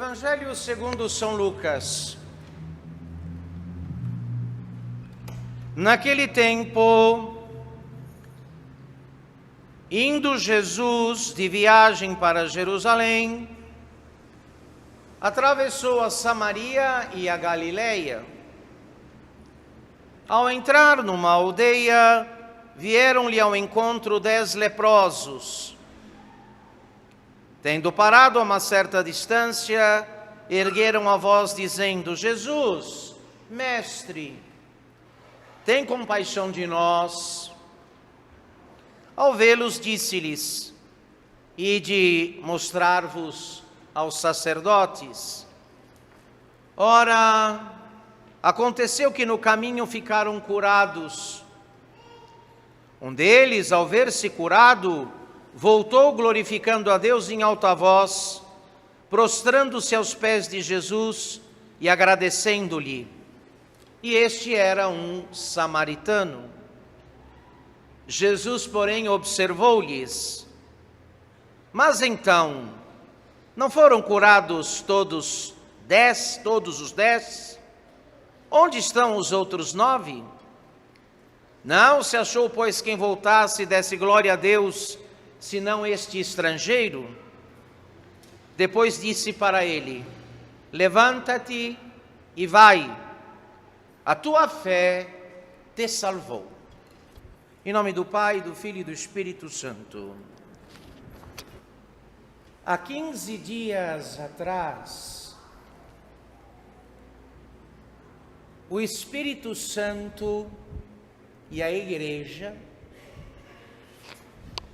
Evangelho segundo São Lucas. Naquele tempo, indo Jesus de viagem para Jerusalém, atravessou a Samaria e a Galileia. Ao entrar numa aldeia, vieram-lhe ao encontro 10 leprosos. Tendo parado a uma certa distância, ergueram a voz dizendo: Jesus, mestre, tem compaixão de nós. Ao vê-los, disse-lhes: Ide mostrar-vos aos sacerdotes. Ora, aconteceu que no caminho ficaram curados. Um deles, ao ver-se curado, voltou glorificando a Deus em alta voz, prostrando-se aos pés de Jesus e agradecendo-lhe. E este era um samaritano. Jesus, porém, observou-lhes: Mas então, não foram curados todos os 10? Onde estão os outros 9? Não se achou, pois, quem voltasse e desse glória a Deus, senão este estrangeiro? Depois disse para ele: Levanta-te e vai, a tua fé te salvou. Em nome do Pai, do Filho e do Espírito Santo. Há 15 dias atrás, o Espírito Santo e a Igreja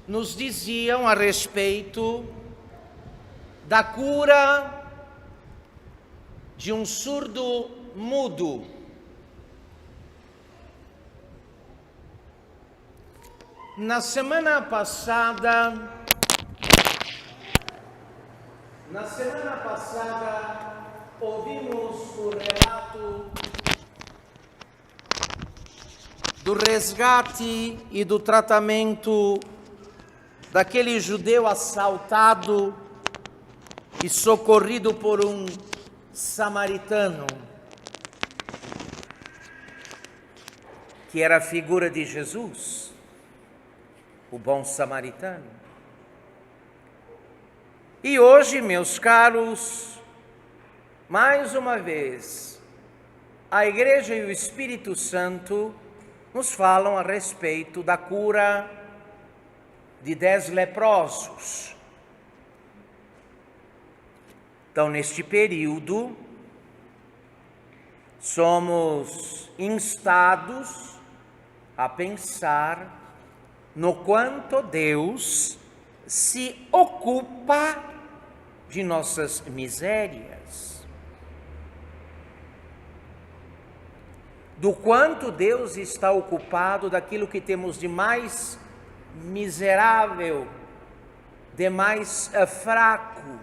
nos diziam a respeito da cura de um surdo mudo. Na semana passada, ouvimos o relato do resgate e do tratamento daquele judeu assaltado e socorrido por um samaritano, que era a figura de Jesus, o bom samaritano. E hoje, meus caros, mais uma vez, a Igreja e o Espírito Santo nos falam a respeito da cura de 10 leprosos. Então, neste período, somos instados a pensar no quanto Deus se ocupa de nossas misérias, do quanto Deus está ocupado daquilo que temos de mais miserável, de mais fraco,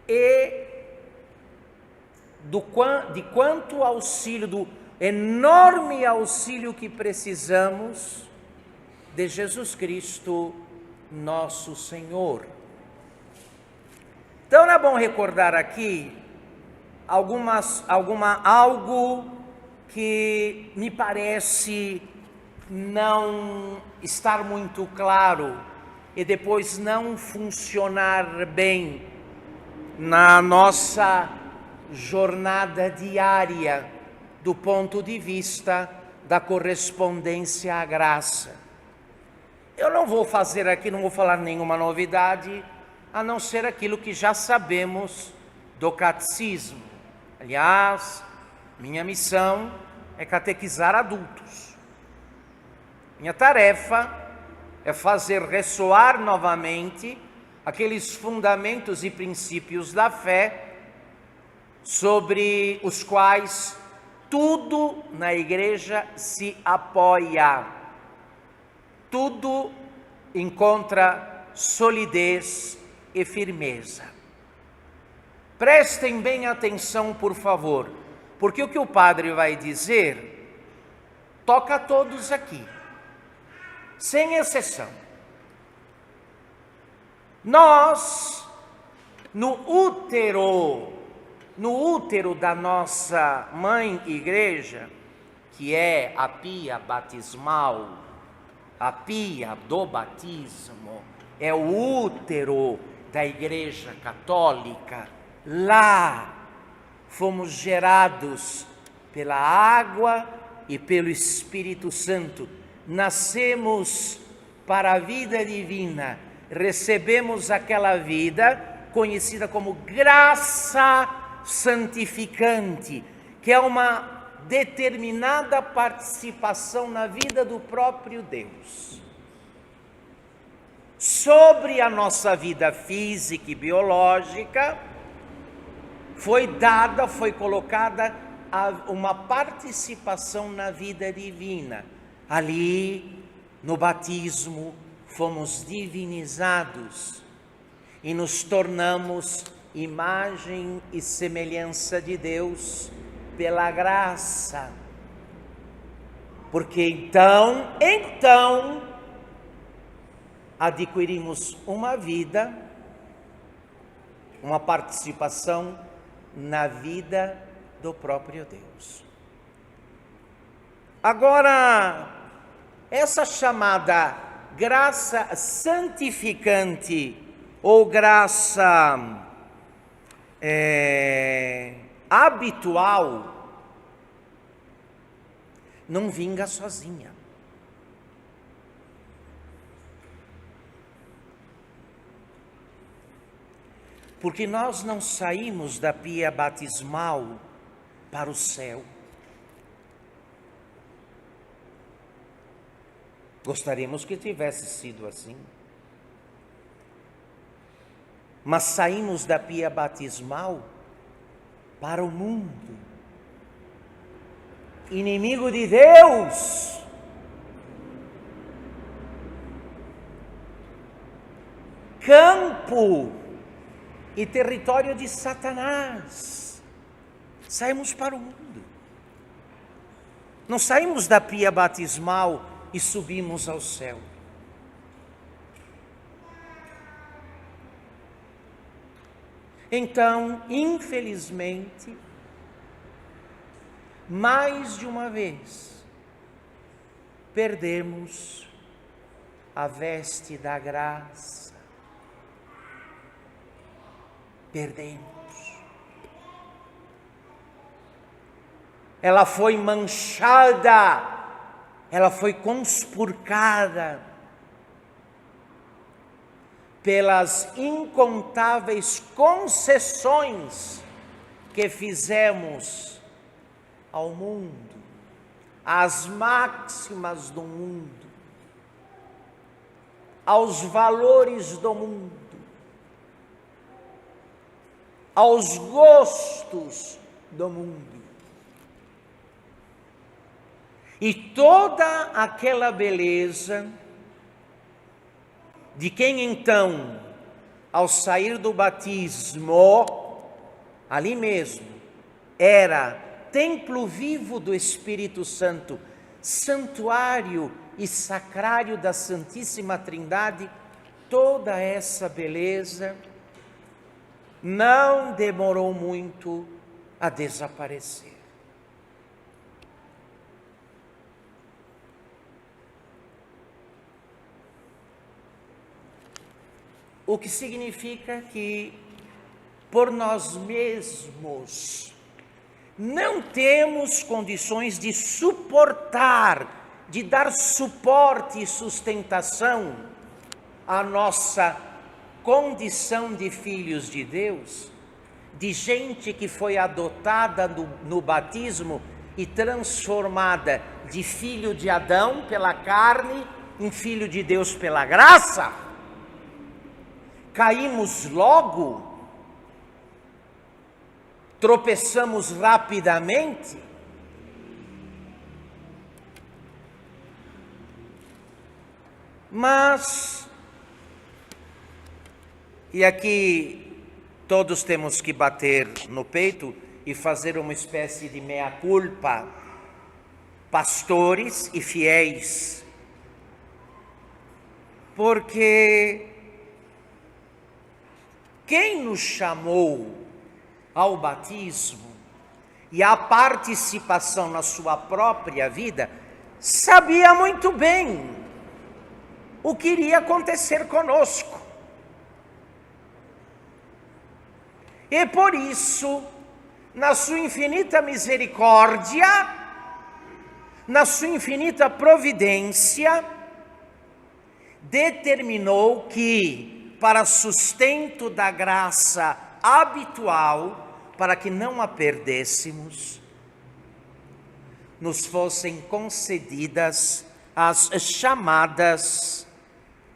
e de quanto auxílio, do enorme auxílio que precisamos de Jesus Cristo, nosso Senhor. Então é bom recordar aqui algo que me parece não estar muito claro e depois não funcionar bem na nossa jornada diária do ponto de vista da correspondência à graça. Eu não vou falar nenhuma novidade, a não ser aquilo que já sabemos do catecismo. Aliás, minha missão é catequizar adultos. Minha tarefa é fazer ressoar novamente aqueles fundamentos e princípios da fé sobre os quais tudo na Igreja se apoia, tudo encontra solidez e firmeza. Prestem bem atenção, por favor, porque o que o padre vai dizer toca a todos aqui, sem exceção. Nós, no útero da nossa mãe igreja, que é a pia batismal, a pia do batismo, é o útero da Igreja Católica. Lá fomos gerados pela água e pelo Espírito Santo. Nascemos para a vida divina, recebemos aquela vida conhecida como graça santificante, que é uma determinada participação na vida do próprio Deus. Sobre a nossa vida física e biológica, foi colocada uma participação na vida divina. Ali, no batismo, fomos divinizados e nos tornamos imagem e semelhança de Deus pela graça. Porque então adquirimos uma vida, uma participação na vida do próprio Deus. Agora, essa chamada graça santificante ou graça habitual não vinga sozinha. Porque nós não saímos da pia batismal para o céu. Gostaríamos que tivesse sido assim. Mas saímos da pia batismal para o mundo. Inimigo de Deus. Campo e território de Satanás. Saímos para o mundo. Não saímos da pia batismal e subimos ao céu. Então, infelizmente, mais de uma vez, perdemos a veste da graça. Perdemos. Ela foi manchada, ela foi conspurcada pelas incontáveis concessões que fizemos ao mundo, às máximas do mundo, aos valores do mundo, aos gostos do mundo. E toda aquela beleza de quem então, ao sair do batismo, ali mesmo, era templo vivo do Espírito Santo, santuário e sacrário da Santíssima Trindade, toda essa beleza não demorou muito a desaparecer. O que significa que, por nós mesmos, não temos condições de suportar, de dar suporte e sustentação à nossa condição de filhos de Deus, de gente que foi adotada no batismo e transformada de filho de Adão pela carne em filho de Deus pela graça. Caímos logo, tropeçamos rapidamente, mas, e aqui todos temos que bater no peito e fazer uma espécie de mea-culpa, pastores e fiéis, porque quem nos chamou ao batismo e à participação na sua própria vida, sabia muito bem o que iria acontecer conosco. E por isso, na sua infinita misericórdia, na sua infinita providência, determinou que, para sustento da graça habitual, para que não a perdêssemos, nos fossem concedidas as chamadas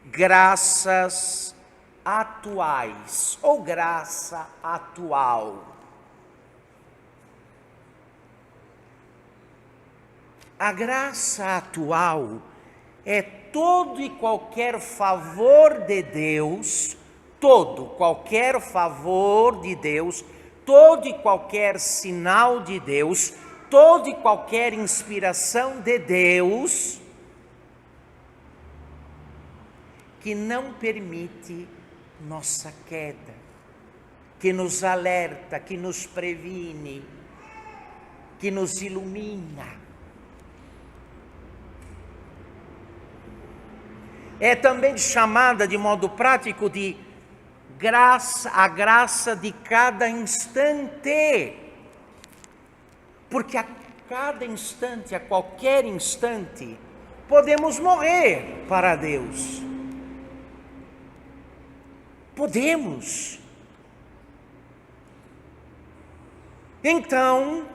graças atuais, ou graça atual. A graça atual é todo e qualquer favor de Deus, todo qualquer favor de Deus, todo e qualquer sinal de Deus, toda e qualquer inspiração de Deus, que não permite nossa queda, que nos alerta, que nos previne, que nos ilumina. É também chamada de modo prático de graça, a graça de cada instante. Porque a cada instante, a qualquer instante, podemos morrer para Deus. Podemos. Então,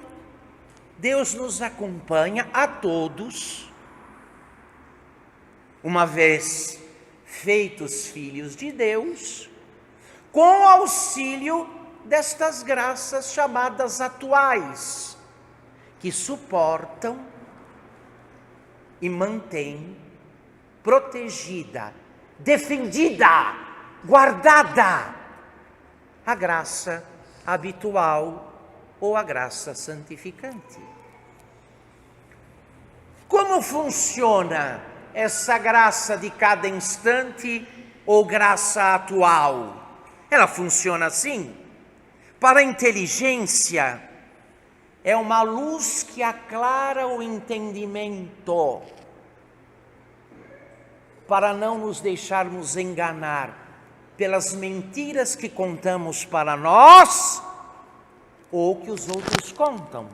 Deus nos acompanha a todos, uma vez feitos filhos de Deus, com o auxílio destas graças chamadas atuais, que suportam e mantêm protegida, defendida, guardada a graça habitual ou a graça santificante. Como funciona essa graça de cada instante ou graça atual? Ela funciona assim. Para a inteligência, é uma luz que aclara o entendimento, para não nos deixarmos enganar pelas mentiras que contamos para nós ou que os outros contam.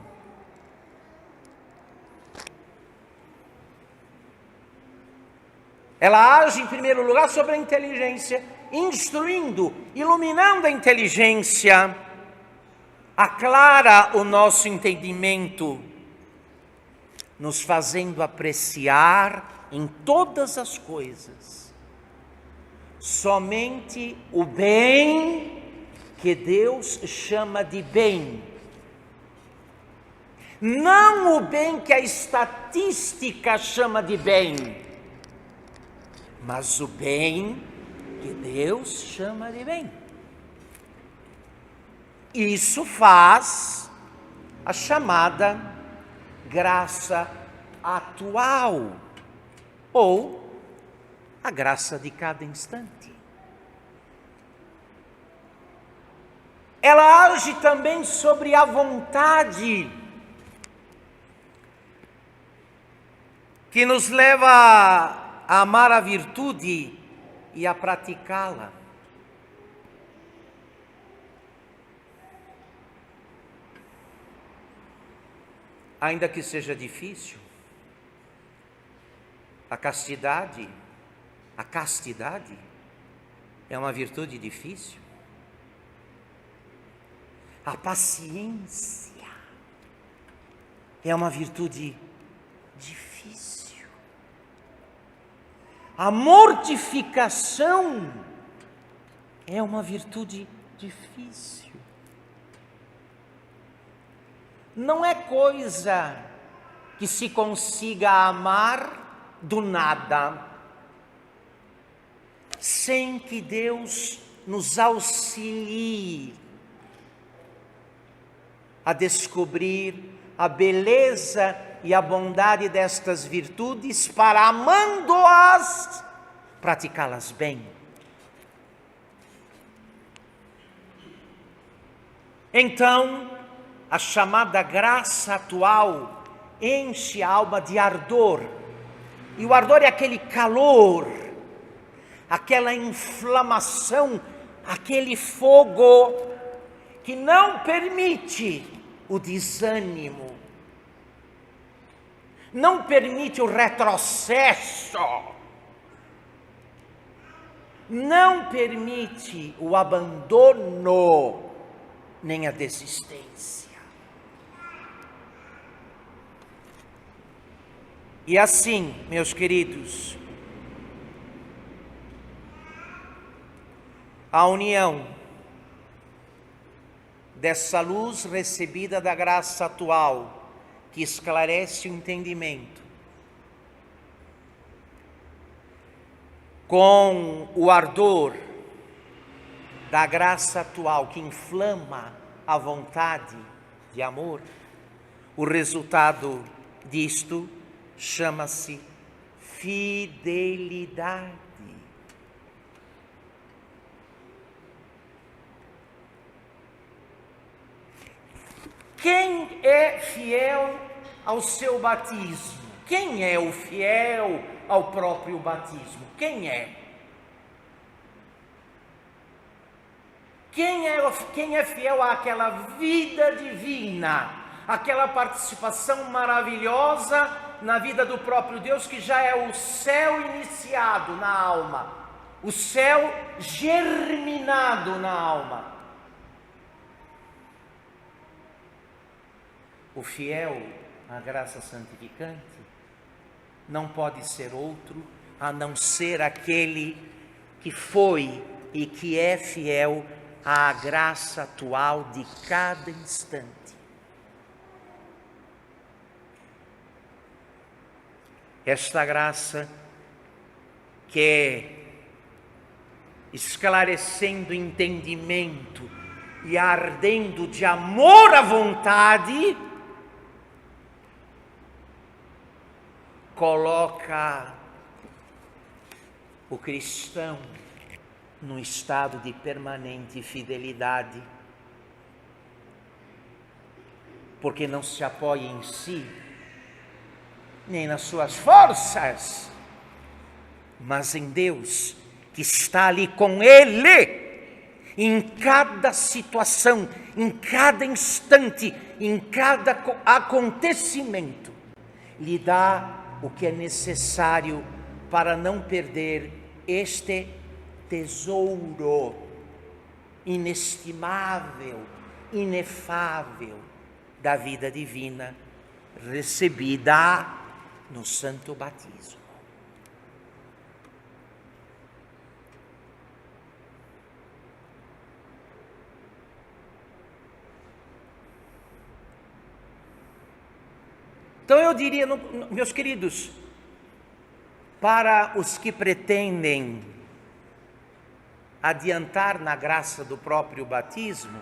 Ela age, em primeiro lugar, sobre a inteligência, instruindo, iluminando a inteligência, aclara o nosso entendimento, nos fazendo apreciar em todas as coisas somente o bem que Deus chama de bem. Não o bem que a estatística chama de bem, mas o bem que Deus chama de bem. Isso faz a chamada graça atual, ou a graça de cada instante. Ela age também sobre a vontade, que nos leva a amar a virtude e a praticá-la. Ainda que seja difícil, a castidade é uma virtude difícil. A paciência é uma virtude difícil. A mortificação é uma virtude difícil. Não é coisa que se consiga amar do nada, sem que Deus nos auxilie a descobrir a beleza e a bondade destas virtudes para, amando-as, praticá-las bem. Então, a chamada graça atual enche a alma de ardor. E o ardor é aquele calor, aquela inflamação, aquele fogo que não permite o desânimo, não permite o retrocesso, não permite o abandono, nem a desistência. E assim, meus queridos, a união dessa luz recebida da graça atual, que esclarece o entendimento, com o ardor da graça atual, que inflama a vontade de amor, o resultado disto chama-se fidelidade. Quem é fiel ao seu batismo? Quem é o fiel ao próprio batismo? Quem é? Quem é fiel àquela vida divina, aquela participação maravilhosa na vida do próprio Deus, que já é o céu iniciado na alma, o céu germinado na alma? O fiel à graça santificante não pode ser outro a não ser aquele que foi e que é fiel à graça atual de cada instante. Esta graça que é esclarecendo o entendimento e ardendo de amor à vontade, coloca o cristão num estado de permanente fidelidade, porque não se apoia em si, nem nas suas forças, mas em Deus, que está ali com ele, em cada situação, em cada instante, em cada acontecimento, lhe dá o que é necessário para não perder este tesouro inestimável, inefável da vida divina, recebida no santo batismo. Então eu diria, meus queridos, para os que pretendem adiantar na graça do próprio batismo,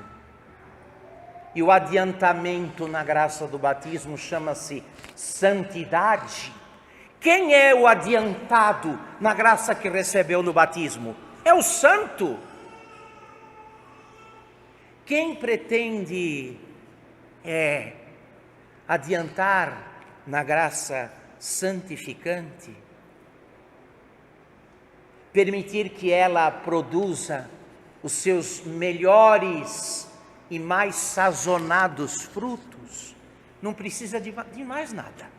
e o adiantamento na graça do batismo chama-se santidade. Quem é o adiantado na graça que recebeu no batismo? É o santo. Quem pretende adiantar na graça santificante, permitir que ela produza os seus melhores e mais sazonados frutos, não precisa de mais nada.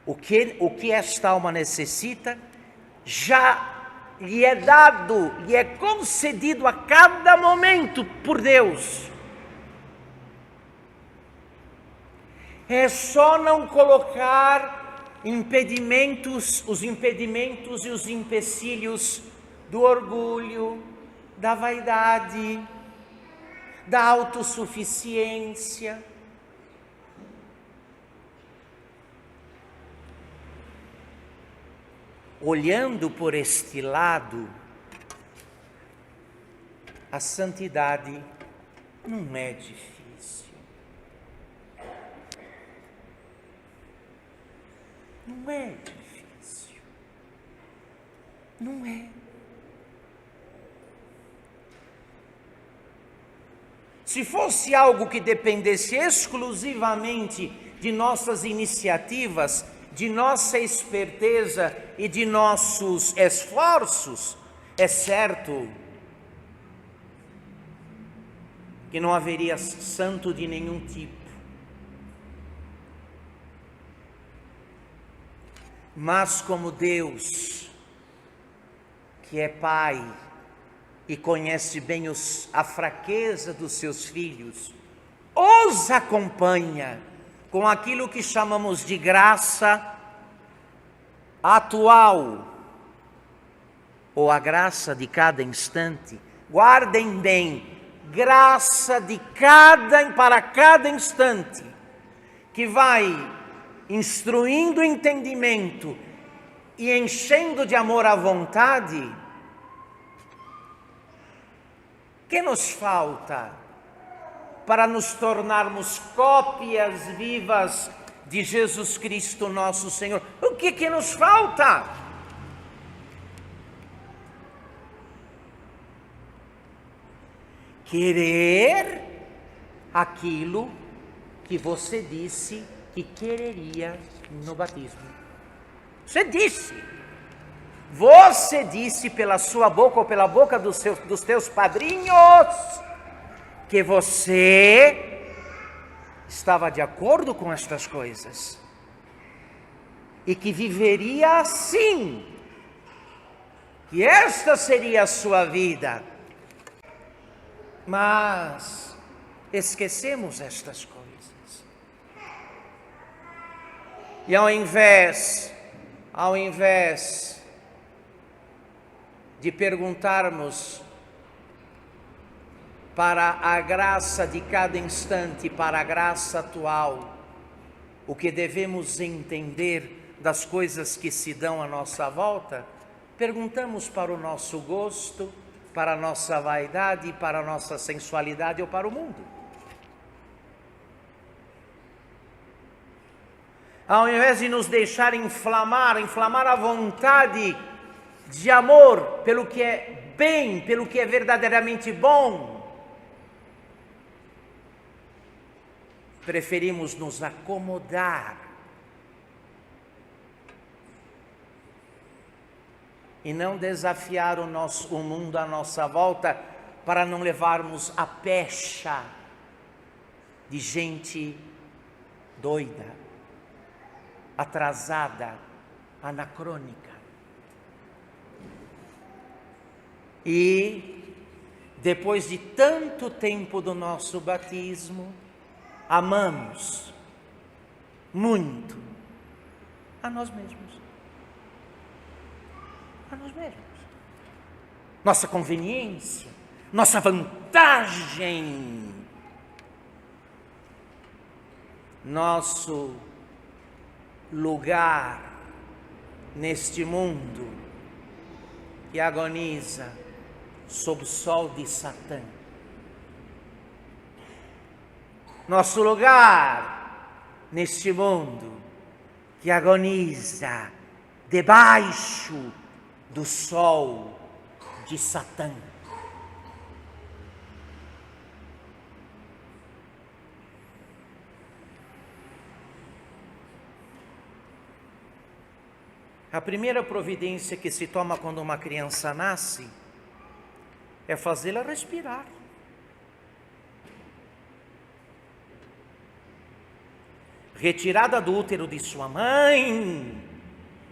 O que esta alma necessita, já lhe é dado, lhe é concedido a cada momento por Deus. É só não colocar os impedimentos e os empecilhos do orgulho, da vaidade, da autossuficiência. Olhando por este lado, a santidade não é difícil. Não é difícil. Não é. Se fosse algo que dependesse exclusivamente de nossas iniciativas, de nossa esperteza e de nossos esforços, é certo que não haveria santo de nenhum tipo. Mas como Deus, que é Pai e conhece bem a fraqueza dos seus filhos, os acompanha com aquilo que chamamos de graça atual, ou a graça de cada instante. Guardem bem, graça para cada instante, que vai instruindo o entendimento e enchendo de amor à vontade. Que nos falta para nos tornarmos cópias vivas de Jesus Cristo nosso Senhor? O que nos falta? Querer aquilo que você disse que quereria no batismo. Você disse pela sua boca ou pela boca dos teus padrinhos que você estava de acordo com estas coisas e que viveria assim, que esta seria a sua vida. Mas esquecemos estas coisas. E ao invés de perguntarmos para a graça de cada instante, para a graça atual, o que devemos entender das coisas que se dão à nossa volta, perguntamos para o nosso gosto, para a nossa vaidade, para a nossa sensualidade ou para o mundo. Ao invés de nos deixar inflamar a vontade de amor pelo que é bem, pelo que é verdadeiramente bom, preferimos nos acomodar e não desafiar o mundo à nossa volta para não levarmos a pecha de gente doida, atrasada, anacrônica. E depois de tanto tempo do nosso batismo, amamos muito a nós mesmos. A nós mesmos. Nossa conveniência, nossa vantagem, nosso lugar neste mundo que agoniza sob o sol de Satã. Nosso lugar neste mundo que agoniza debaixo do sol de Satã. A primeira providência que se toma quando uma criança nasce é fazê-la respirar. Retirada do útero de sua mãe,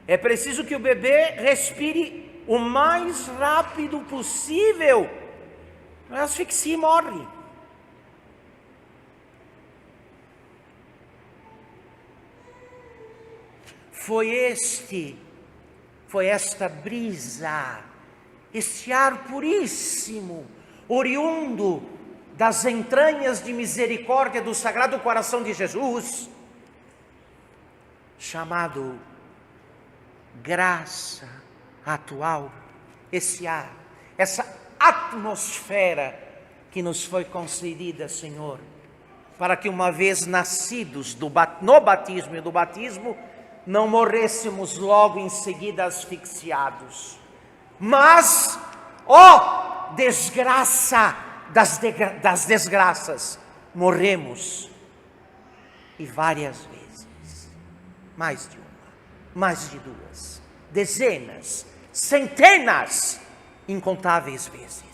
é preciso que o bebê respire o mais rápido possível, não asfixia e morre. Foi esta brisa, este ar puríssimo, oriundo das entranhas de misericórdia do Sagrado Coração de Jesus, chamado graça atual, esse ar, essa atmosfera que nos foi concedida, Senhor, para que uma vez nascidos no batismo e do batismo, não morrêssemos logo em seguida asfixiados. Mas, ó desgraça, das desgraças, morremos. E várias vezes, mais de uma, mais de duas, dezenas, centenas, incontáveis vezes.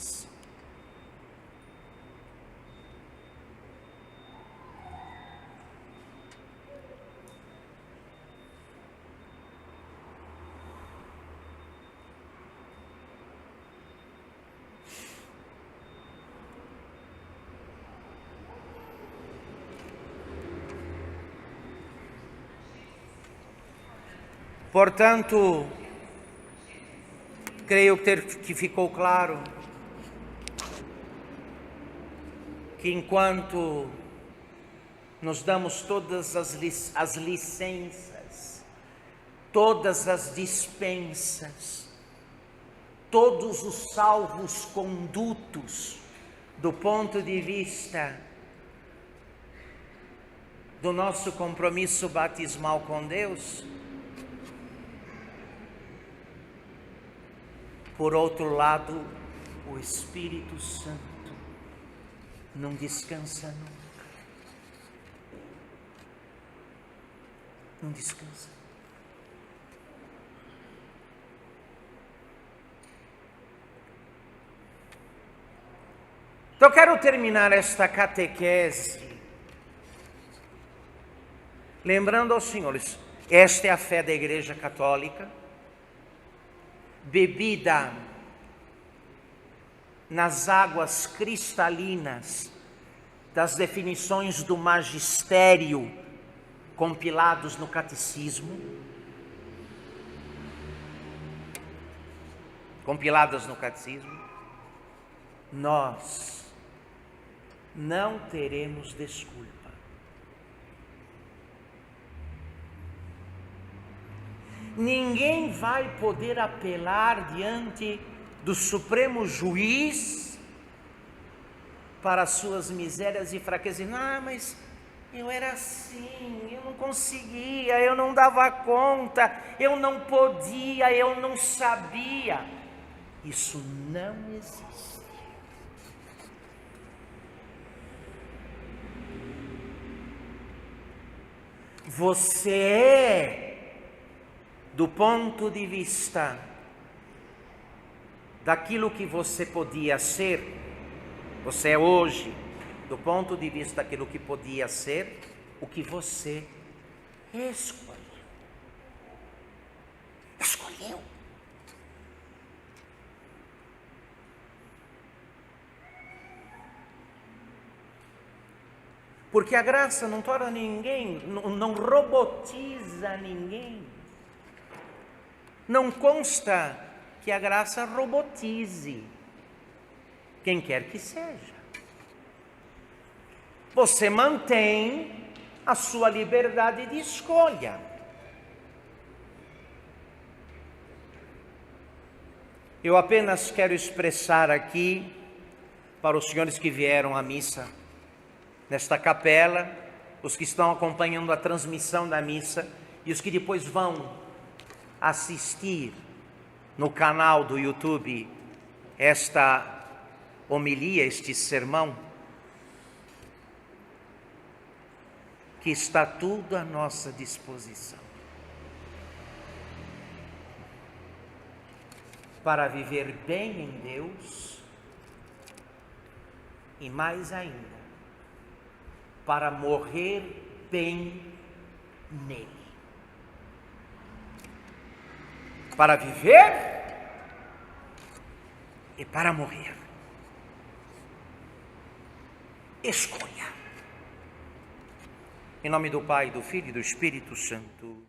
Portanto, creio que ficou claro que enquanto nos damos todas as licenças, todas as dispensas, todos os salvos condutos do ponto de vista do nosso compromisso batismal com Deus, por outro lado, o Espírito Santo não descansa nunca. Não descansa. Então, quero terminar esta catequese lembrando aos senhores, esta é a fé da Igreja Católica, bebida nas águas cristalinas das definições do magistério compilados no catecismo, nós não teremos desculpa. Ninguém vai poder apelar diante do Supremo Juiz para as suas misérias e fraquezas. Mas eu era assim, eu não conseguia, eu não dava conta, eu não podia, eu não sabia. Isso não existe. Você é, do ponto de vista daquilo que você podia ser, você é hoje, do ponto de vista daquilo que podia ser, o que você escolheu. Porque a graça não torna ninguém, não robotiza ninguém. Não consta que a graça robotize quem quer que seja. Você mantém a sua liberdade de escolha. Eu apenas quero expressar aqui, para os senhores que vieram à missa nesta capela, os que estão acompanhando a transmissão da missa e os que depois vão assistir no canal do YouTube esta homilia, este sermão, que está tudo à nossa disposição para viver bem em Deus e mais ainda, para morrer bem nele. Para viver e para morrer. Escolha. Em nome do Pai, do Filho e do Espírito Santo.